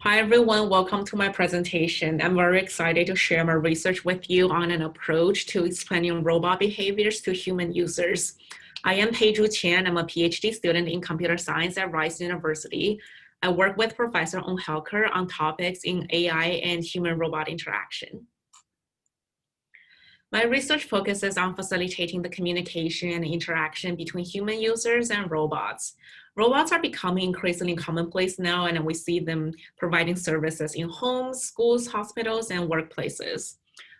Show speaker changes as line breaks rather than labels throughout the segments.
Hi, everyone. Welcome to my presentation. I'm very excited to share my research with you on an approach to explaining robot behaviors to human users. I am Peizhu Qian. I'm a PhD student in computer science at Rice University. I work with Professor On Helker on topics in AI and human-robot interaction. My research focuses on facilitating the communication and interaction between human users and robots. Robots are becoming increasingly commonplace now, and we see them providing services in homes, schools, hospitals, and workplaces.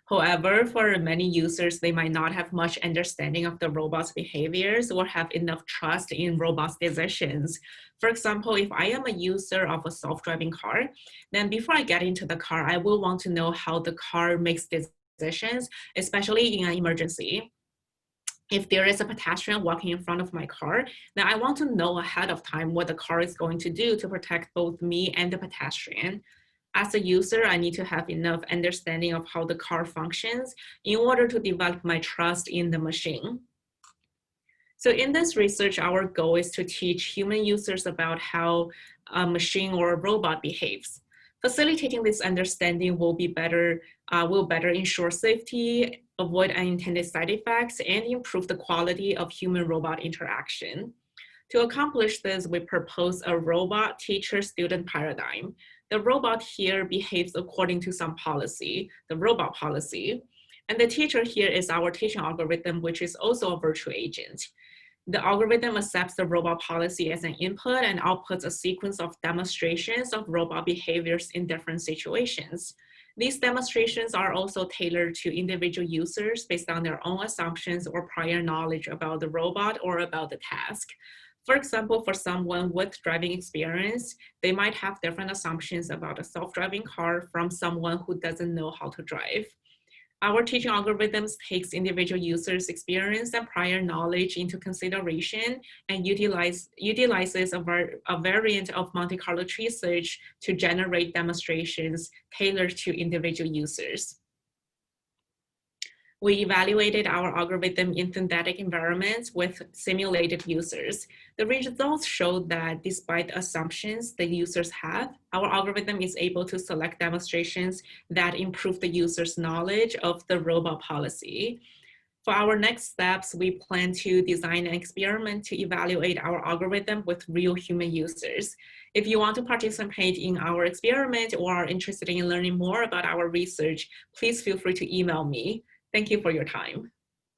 However, for many users, they might not have much understanding of the robot's behaviors or have enough trust in robots' decisions. For example, if I am a user of a self-driving car, then before I get into the car, I will want to know how the car makes decisions, especially in an emergency. If there is a pedestrian walking in front of my car, then I want to know ahead of time what the car is going to do to protect both me and the pedestrian. As a user, I need to have enough understanding of how the car functions in order to develop my trust in the machine. So in this research, our goal is to teach human users about how a machine or a robot behaves. Facilitating this understanding will better ensure safety, avoid unintended side effects, and improve the quality of human-robot interaction. To accomplish this, we propose a robot teacher-student paradigm. The robot here behaves according to some policy, the robot policy, and the teacher here is our teaching algorithm, which is also a virtual agent. The algorithm accepts the robot policy as an input and outputs a sequence of demonstrations of robot behaviors in different situations. These demonstrations are also tailored to individual users based on their own assumptions or prior knowledge about the robot or about the task. For example, for someone with driving experience, they might have different assumptions about a self-driving car from someone who doesn't know how to drive. Our teaching algorithms takes individual users' experience and prior knowledge into consideration and utilizes a variant of Monte Carlo tree search to generate demonstrations tailored to individual users. We evaluated our algorithm in synthetic environments with simulated users. The results showed that despite the assumptions the users have, our algorithm is able to select demonstrations that improve the user's knowledge of the robot policy. For our next steps, we plan to design an experiment to evaluate our algorithm with real human users. If you want to participate in our experiment or are interested in learning more about our research, please feel free to email me. Thank you for your time.